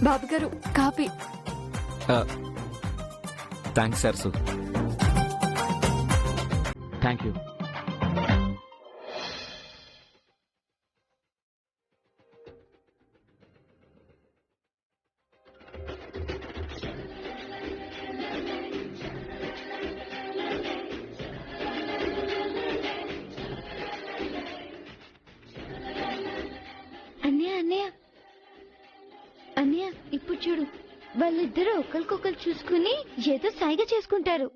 బాబు గారు copy. Thanks Sarasu. Thank you. అన్నయ్య అన్నయ్య అన్నయ్య, ఇప్పుడు చూడు, వాళ్ళిద్దరూ ఒకరికొకరు చూసుకుని ఏదో సైగ చేసుకుంటారు.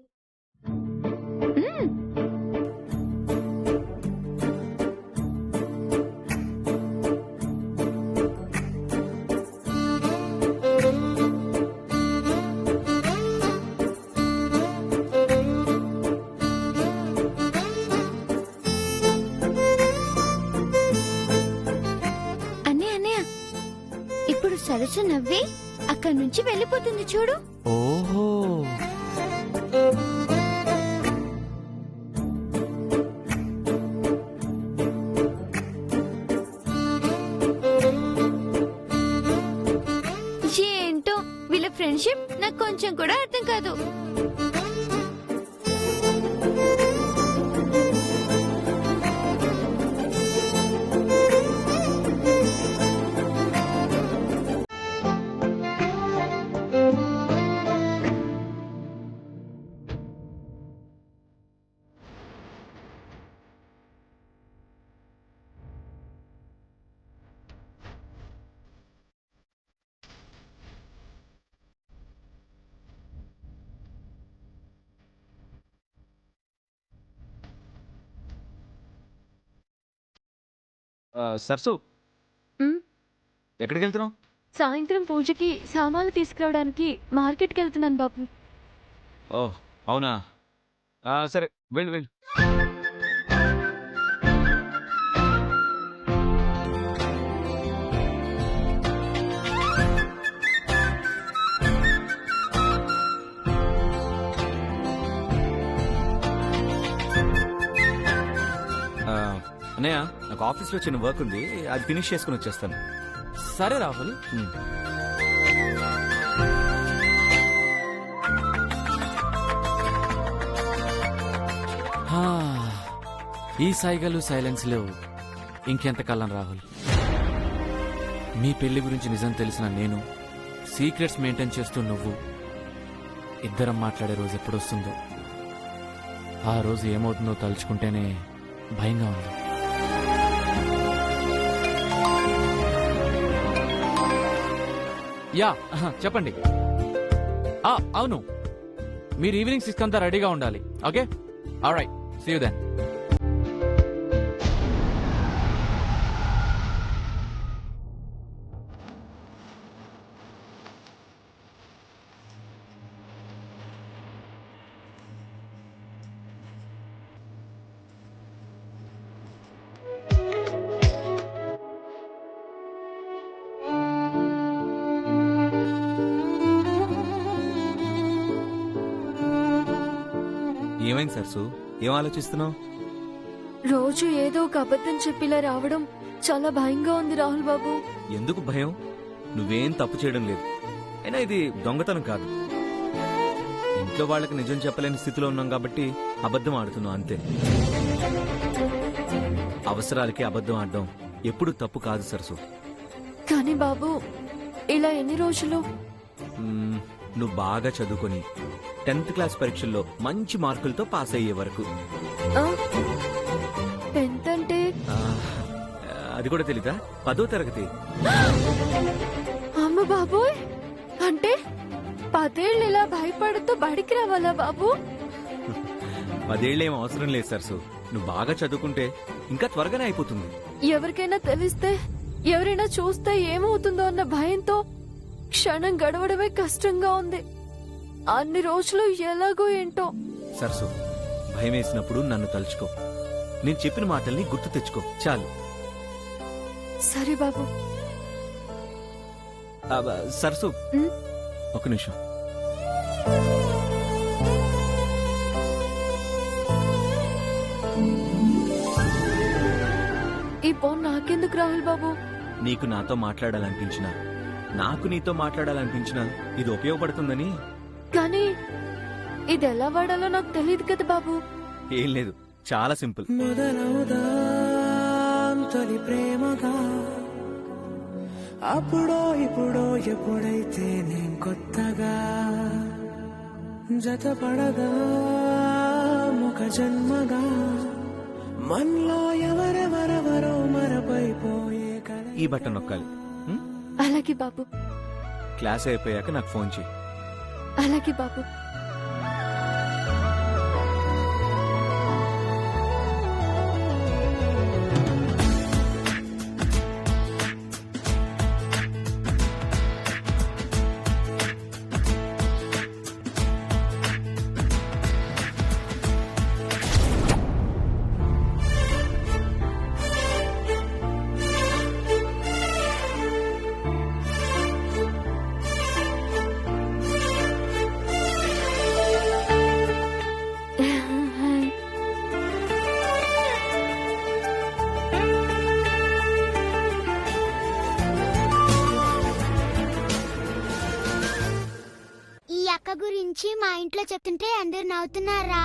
ఇప్పుడు సరస్సు నవ్వి అక్కడి నుంచి వెళ్ళిపోతుంది చూడు. ఓహో, ఏంటో వీళ్ళ ఫ్రెండ్షిప్ నాకు కొంచెం కూడా అర్థం కాదు. సరసు, ఎక్కడికి వెళ్తున్నావు? సాయంత్రం పూజకి సామాన్లు తీసుకురావడానికి మార్కెట్కి వెళ్తున్నాను బాబు. ఓ అవునా, సరే వెళ్ళు వెళ్ళు. అన్నయ్య, నాకు ఆఫీస్లో చిన్న వర్క్ ఉంది, అది ఫినిష్ చేసుకుని వచ్చేస్తాను. సరే రాహుల్. ఈ సైగలు సైలెన్స్లో ఇంకెంతకాలం రాహుల్? మీ పెళ్లి గురించి నిజం తెలిసిన నేను, సీక్రెట్స్ మెయింటైన్ చేస్తూ నువ్వు, ఇద్దరం మాట్లాడే రోజు ఎప్పుడొస్తుందో. ఆ రోజు ఏమవుతుందో తలుచుకుంటేనే భయంగా ఉంది. యా, చెప్పండి. అవును, మీరు ఈవినింగ్ 6 అంతా రెడీగా ఉండాలి. Okay, alright, see you then. ఏమైంది సరసు, ఏం ఆలోచిస్తున్నావు? రోజు ఏదో ఒక అబద్ధం చెప్పిలా రావడం చాలా భయంగా ఉంది రాహుల్ బాబు. ఎందుకు భయం? నువ్వేం తప్పు చేయడం లేదు. అయినా ఇది దొంగతనం కాదు. ఇంట్లో వాళ్ళకి నిజం చెప్పలేని స్థితిలో ఉన్నాం కాబట్టి అబద్ధం ఆడుతున్నావు అంతే. అవసరాలకి అబద్ధం ఆడడం ఎప్పుడు తప్పు కాదు సరసు. కానీ బాబు, ఇలా ఎన్ని రోజులు? నువ్వు బాగా చదువుకొని 10th క్లాస్ పరీక్షల్లో మంచి మార్కులతో పాస్ అయ్యే వరకు. 10th అంటే? అది కూడా తెలీదా? 10వ తరగతి. అమ్మ బాబోయ్, అంటే 10 ఏళ్ళు ఇలా భయపడుతూ బడికి రావాలా బాబు? 10 ఏళ్ళేం అవసరం లేదు సరసు. నువ్వు బాగా చదువుకుంటే ఇంకా త్వరగానే అయిపోతుంది. ఎవరికైనా తెలిస్తే, ఎవరైనా చూస్తే ఏమవుతుందో అన్న భయంతో క్షణం గడవడమే కష్టంగా ఉంది. అన్ని రోజులు ఎలాగో ఏంటో. సరసు, భయం వేసినప్పుడు నన్ను తలుచుకో. నేను చెప్పిన మాటల్ని గుర్తు తెచ్చుకో, చాలు. సరే బాబు. సరసు, ఒక నిమిషం. ఈ ఫోన్ నాకెందుకు రాహుల్ బాబు? నీకు నాతో మాట్లాడాలనిపించినా నాకు నీతో మాట్లాడాలనిపించిన ఇది ఉపయోగపడుతుందని. కానీ ఇది ఎలా వాడాలో నాకు తెలియదు కదా బాబు. ఏం లేదు, చాలా సింపుల్. మొదలవుదాం తొలి ప్రేమగా, అప్పుడో ఇప్పుడో ఎప్పుడైతే నేను కొత్తగా జతపడగా ముఖ జన్మగా, మనలో ఎవరెవరెవరో మరపైపోయే కల. ఈ బటన్ నొక్కాలి. ఉం? అలాగే బాబు, క్లాస్ అయిపోయాక నాకు ఫోన్ చేయి. అలాగే బాబు. ఈ అక్క గురించి మా ఇంట్లో చెప్తుంటే అందరు నవ్వుతున్నారా?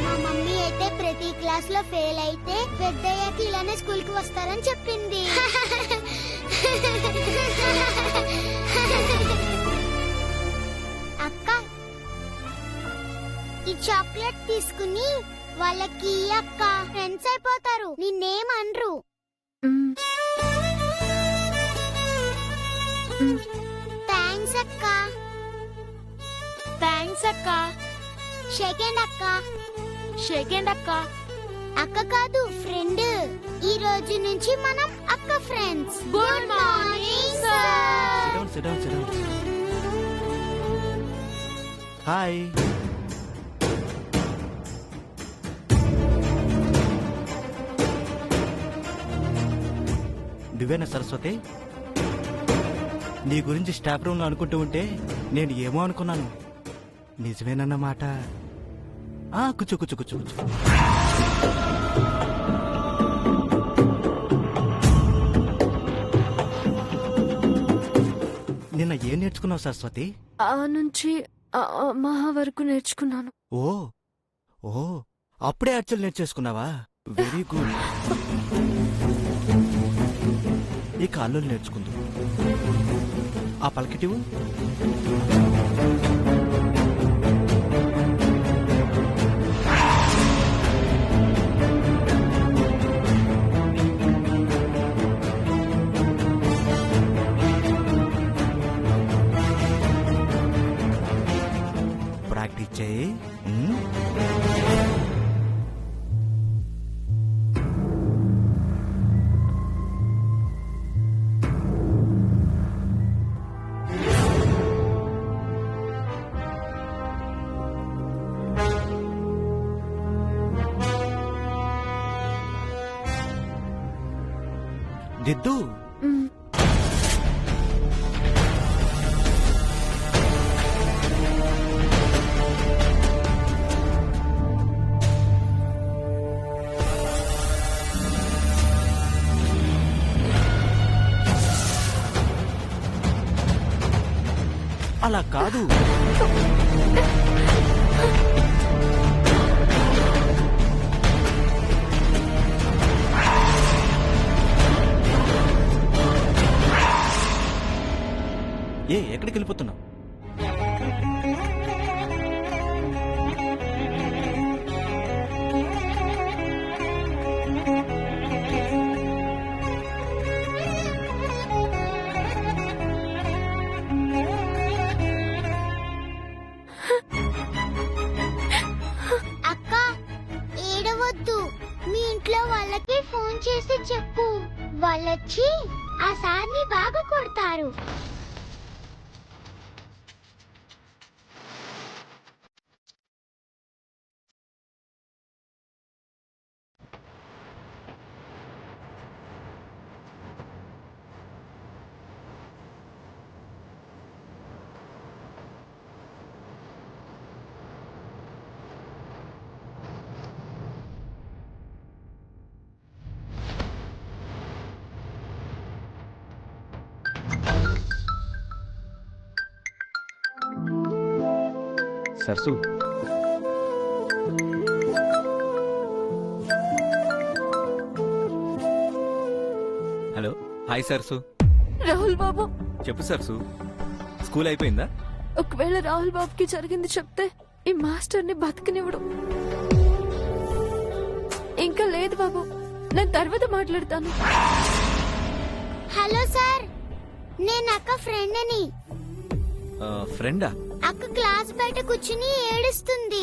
మా మమ్మీ అయితే ప్రతి క్లాస్ లో ఫెయిల్ అయితే పెద్దయ్యాక ఇలానే స్కూల్ కి వస్తారని చెప్పింది. అక్క, ఈ చాక్లెట్ తీసుకుని వాళ్ళకి అక్క ఫ్రెండ్స్ అయిపోతారు, నిన్నేమనరు. మ్, మ్. థ్యాంక్స్ అక్క. థ్యాంక్స్ అక్క. సెకండ్ అక్క. సెకండ్ అక్క. అక్క కాదు, ఫ్రెండ్. ఈ రోజు నుంచి మనం అక్క friends. Good morning sir. Sit down. Hi. నువ్వేనా సరస్వతి? నీ గురించి స్టాఫ్ రూమ్ లో అనుకుంటూ ఉంటే నేను ఏమో అనుకున్నాను. నిజమేనన్నమాట. కూర్చో. నిన్న ఏం నేర్చుకున్నావు సరస్వతి? ఆ నుంచి మహా వరకు నేర్చుకున్నాను. ఓ అప్పుడే అర్చలు నేర్చేసుకున్నావా? Very good. ఈ కాళ్ళు నేర్చుకుందు. ఆ పలకటివు. ప్రాక్టీస్ చేయి. దిద్దు. మ్, అలా కాదు. ఎక్కడికి వెళ్ళిపోతున్నావు? అక్క, ఏడవద్దు. మీ ఇంట్లో వాళ్ళకి ఫోన్ చేసి చెప్పు. వాళ్ళొచ్చి ఆ సార్ని బాగా కొడతారు. సరసు హలో హాయ్ సరసు. రాహుల్ బాబు, చెప్పు సరసు, స్కూల్ అయిపోయిందా? ఒకవేళ రాహుల్ బాబుకి జరిగింది చెప్తే ఈ మాస్టర్ ని బతకనివ్వడు. ఇంకా లేదు బాబు, నేను తర్వాత మాట్లాడతాను. హలో సార్, నేను అక్క ఫ్రెండ్ అని. ఫ్రెండా? అక్క క్లాస్ బయట కూర్చుని ఏడుస్తుంది.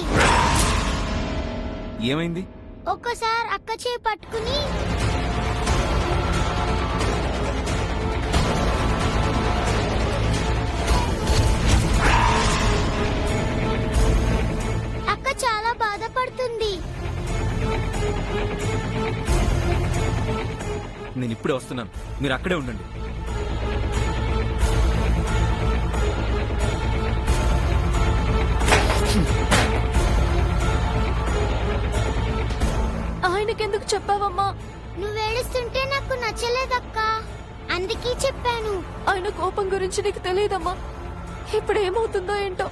ఏమైంది? ఒక్కసారి అక్క చేయి పట్టుకుని అక్క చాలా బాధపడుతుంది. నేను ఇప్పుడే వస్తున్నాను, మీరు అక్కడే ఉండండి. ఆయనకెందుకు చెప్పావమ్మా? నువ్వు ఏడుస్తుంటే నాకు నచ్చలేదక్క, అందుకే చెప్పాను. ఆయన కోపం గురించి నీకు తెలియదమ్మా. ఇప్పుడు ఏమవుతుందో ఏంటో.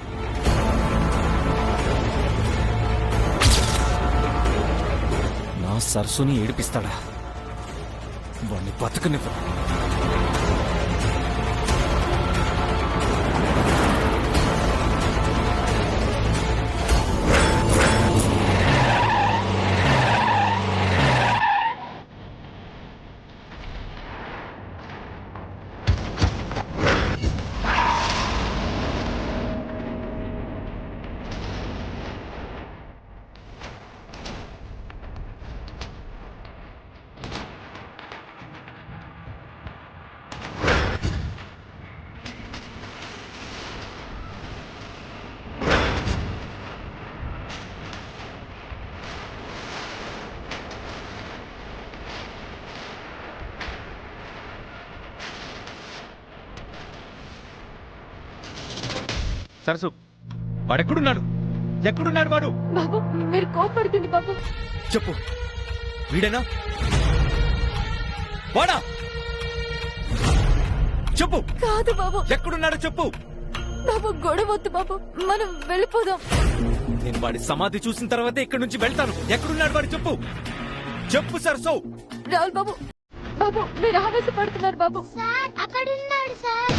నా సరస్సుని ఏడిపిస్తాడా? వాణ్ణి బతకనివ్వ. సరసు, వాడెక్కడున్నాడు? ఎక్కడున్నాడు వాడు? బాబు, మీరు కోపడుతుంది బాబు. చెప్పు, వీడేనా? వాడా? చెప్పు. కాదు బాబు. ఎక్కడున్నాడో చెప్పు. బాబు, గొడవద్దు బాబు, మనం వెళ్ళిపోదాం. నేను వాడి సమాధి చూసిన తర్వాత ఇక్కడి నుంచి వెళ్తాను. ఎక్కడున్నాడు వాడు? చెప్పు, చెప్పు సరసు. రాహుల్ బాబు, బాబు మీరు ఆవేశపడుతున్నారు బాబు. సార్ అక్కడున్నాడు సార్.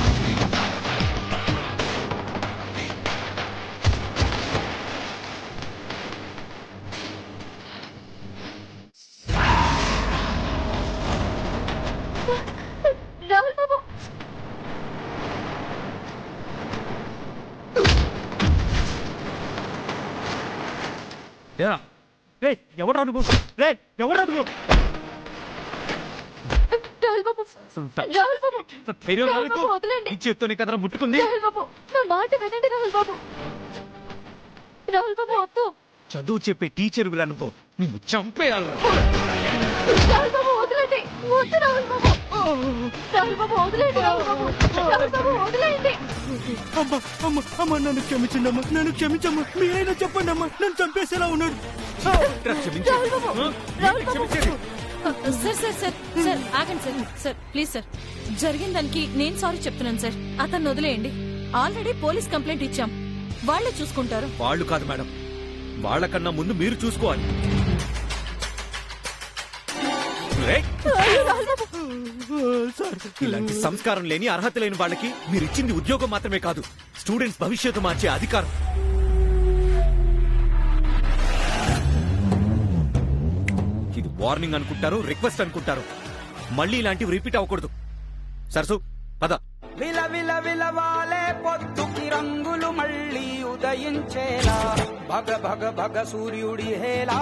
రాహుల్ బాబు, ఎవడా నువ్వు? ఎవడా నువ్వు? రాహుల్ బాబు, రాహుల్ బాబు, రాహుల్ బాబు వదలండి. ఈ చేత్తో నీ కథ ముట్టుకుంది. రాహుల్ బాబు, నా మాట వినండి రాహుల్ బాబు. రాహుల్ బాబు వద్దు. చదువు చెప్పే టీచర్ నువ్వు, నిన్ను చంపేయాలి. రాహుల్ బాబు వదలండి. వద్దు రాహుల్ బాబు. రాహుల్ బాబు వదిలేండి. రాహుల్ బాబు, రాహుల్ బాబు వదిలేండి. అమ్మా అమ్మా అమ్మా, నన్ను క్షమించండి అమ్మా, నన్ను క్షమించమ్మా. మీరైనా చెప్పండి అమ్మా, నన్ను చంపేసేలా ఉన్నాడు. రాహుల్ బాబు, రాహుల్ బాబు. సార్ సార్ సార్ సార్ ఆగండి సార్. సార్ ప్లీజ్ సార్, జరిగిన దానికి నేను సారీ చెప్తున్నాను సార్. అతన్ని వదిలేయండి. ఆల్రెడీ పోలీస్ కంప్లైంట్ ఇచ్చాం, వాళ్ళే చూసుకుంటారు. వాళ్ళు కాదు మేడం, వాళ్ళకన్నా ముందు మీరు చూసుకోవాలి. ఇలాంటి సంస్కారం లేని, అర్హత లేని వాళ్ళకి మీరు ఇచ్చింది ఉద్యోగం మాత్రమే కాదు, స్టూడెంట్స్ భవిష్యత్తు మార్చే అధికారం. ఇది వార్నింగ్ అనుకుంటారు, రిక్వెస్ట్ అనుకుంటారు. మళ్ళీ ఇలాంటివి రిపీట్ అవ్వకూడదు. సరసు పద. విల విల విలవాలే పొద్దుకి రంగులు మళ్ళీ ఉదయించేలా, భగ భగ భగ సూర్యుడి హేలా,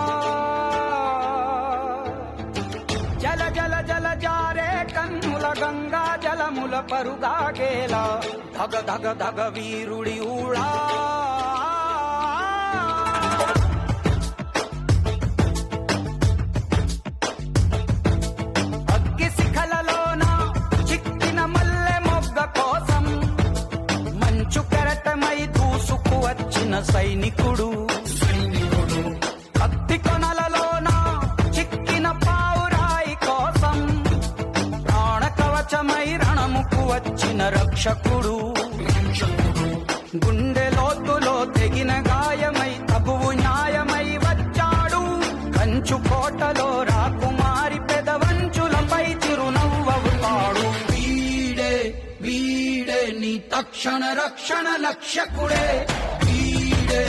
జల జల జల జారే కన్నుల గంగా జలముల పరుగాగేలా, ధగ ధగ ధగ వీరుడి ఊళా. అగ్గి శిఖలలోన చిక్కిన మల్లె మొగ్గ కోసం మంచు కెరటమై దూసుకు వచ్చిన సైనికుడు. కత్తి కొనలలోన చిక్కిన పావురాయి కోసం ప్రాణ కవచమై రణముకు వచ్చిన రక్షకుడు. గుండె లోతులో తెగిన గా నీ తక్షణ రక్షణ లక్ష్యకుడే వీడే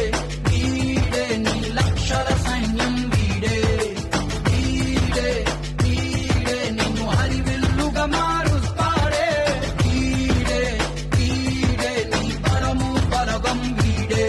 వీడే నీ లక్షల సైన్యం వీడే వీడే వీడే నిన్ను హరివిల్లుగా మారుస్తాడే వీడే వీడే నీ పరము పరగం వీడే.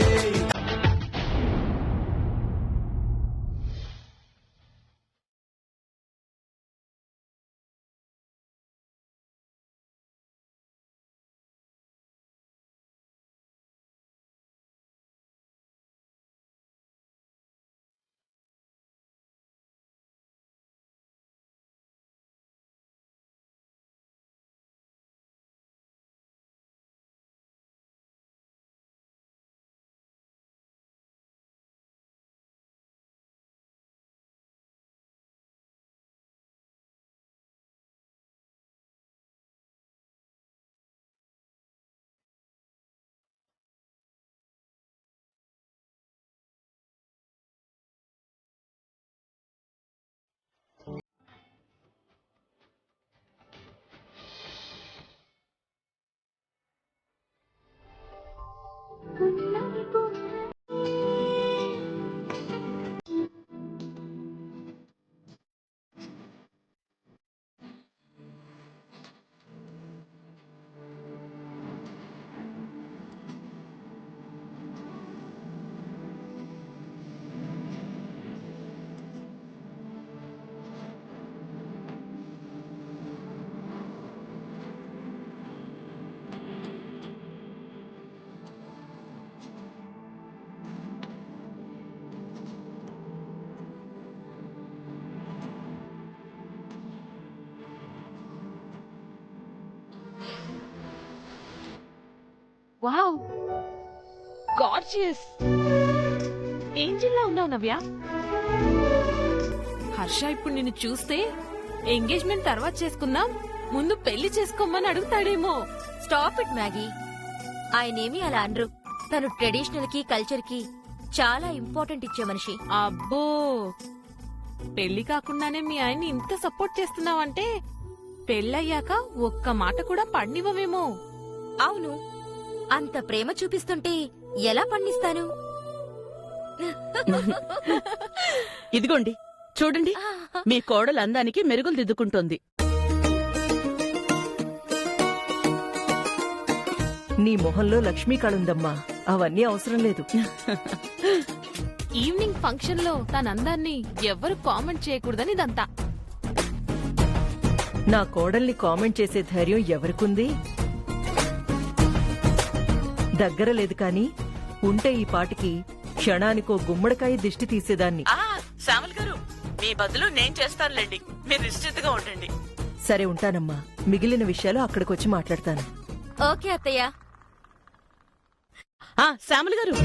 వావ్ గార్జియస్ ఏంజిల్లా ఉన్నావు నవ్య. హర్ష ఇప్పుడు నిన్ను చూస్తే ఎంగేజ్మెంట్ తర్వాత చేసుకుందాం, ముందు పెళ్లి చేసుకోమని అడుగుతాడేమో. Stop it Maggie. ఆయనేమి అలా అనరు. తను ట్రెడిషనల్ కి కల్చర్ కి చాలా ఇంపార్టెంట్ ఇచ్చే మనిషి. అబ్బో, పెళ్లి కాకుండానే మీ ఆయన్ని ఇంత సపోర్ట్ చేస్తున్నావంటే పెళ్ళయ్యాక ఒక్క మాట కూడా పడినివ్వమేమో. అవును, అంత ప్రేమ చూపిస్తుంటే ఎలా పండిస్తాను? ఇదిగోండి చూడండి, మీ కోడలు అందానికి మెరుగులు దిద్దుకుంటోంది. నీ మొహంలో లక్ష్మీ కళుందమ్మా, అవన్నీ అవసరం లేదు. ఈవినింగ్ ఫంక్షన్ లో తన అందాన్ని ఎవ్వరు కామెంట్ చేయకూడదని ఇదంతా. నా కోడల్ని కామెంట్ చేసే ధైర్యం ఎవరికుంది? దగ్గర లేదు కాని ఉంటే ఈ పాటికి క్షణానికో గుమ్మడికాయ దిష్టి తీసేదాన్ని. శ్యామల్ గారు, మీ బదులు నేను చేస్తానులేండి, మీరు నిశ్చితగా ఉండండి. సరే ఉంటానమ్మా, మిగిలిన విషయాలు అక్కడికొచ్చి మాట్లాడతాను. ఓకే అత్తయ్య. శ్యామల్ గారు,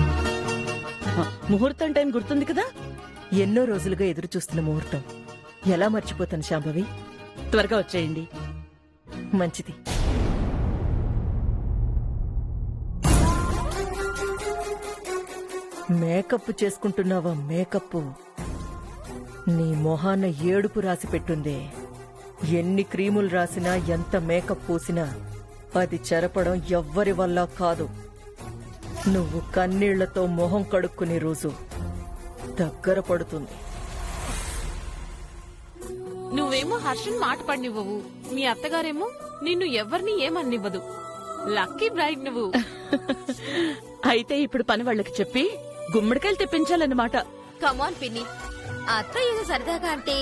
ముహూర్తం టైం గుర్తుంది కదా? ఎన్నో రోజులుగా ఎదురు చూస్తున్న ముహూర్తం ఎలా మర్చిపోతాను శాంభవి? త్వరగా వచ్చేయండి. మంచిది. మేకప్ చేసుకుంటున్నావా? మేకప్ నీ మొహాన ఏడుపు రాసి పెట్టుందే. ఎన్ని క్రీములు రాసినా, ఎంత మేకప్ పూసినా అది చెరపడం ఎవ్వరి వల్ల కాదు. నువ్వు కన్నీళ్లతో మొహం కడుక్కునే రోజు దగ్గర పడుతుంది. నువ్వేమో హర్షన్ మాట పడినివ్వవు, మీ అత్తగారేమో నిన్ను ఎవరిని ఏమన్నివ్వదు. లక్కీ బ్రైడ్ నువ్వు. అయితే ఇప్పుడు పని వాళ్ళకి చెప్పి గుమ్మడికాయలు తెప్పించాలన్నమాట. కమాన్ పిన్ని, అత్త ఏదో సరదాగా అంటే.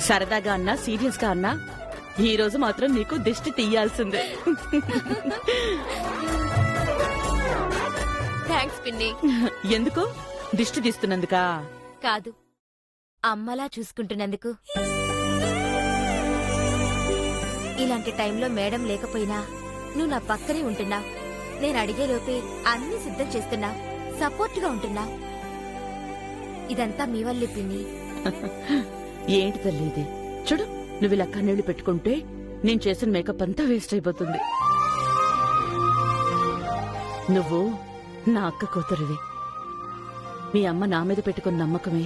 సరదాగా అన్నా సీరియస్ గా అన్నా ఈ రోజు మాత్రం నీకు దిష్టి తీయాల్సిందే. థ్యాంక్స్ పిన్ని. ఎందుకు? దిష్టి తీస్తున్నందుకా? కాదు, అమ్మలా చూసుకుంటున్నందుకు. ఇలాంటి టైంలో మేడం లేకపోయినా నువ్వు నా పక్కనే ఉంటున్నా. నేను అడిగేలోపే అన్ని సిద్ధం చేస్తున్నా, సపోర్ట్ గా ఉంటున్నా. ఇదంతా మీ వల్లే పిన్ని. ఏంటి తల్లి ఇది? చూడు, నువ్వు ఇలా కన్నీళ్లు పెట్టుకుంటే నేను చేసిన మేకప్ అంతా వేస్ట్ అయిపోతుంది. నువ్వు నా అక్క కూతురివి. మీ అమ్మ నా మీద పెట్టుకున్న నమ్మకమే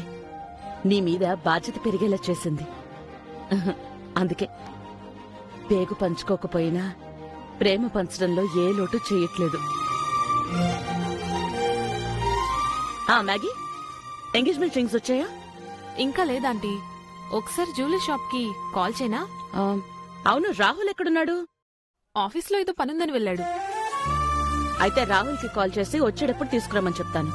నీ మీద బాధ్యత పెరిగేలా చేసింది. అందుకే పేగు పంచుకోకపోయినా ప్రేమ పంచడంలో ఏ లోటు చేయట్లేదు. మ్యాగీ, ఎంగేజ్మెంట్ రింగ్స్ వచ్చాయా? ఇంకా లేదాంటీ. ఒకసారి జ్యువెలరీ షాప్ కి కాల్ చేయనా? అవును, రాహుల్ ఎక్కడున్నాడు? ఆఫీస్ లో ఏదో పనుందని వెళ్ళాడు. అయితే రాహుల్ కి కాల్ చేసి వచ్చేటప్పుడు తీసుకురమ్మని చెప్తాను.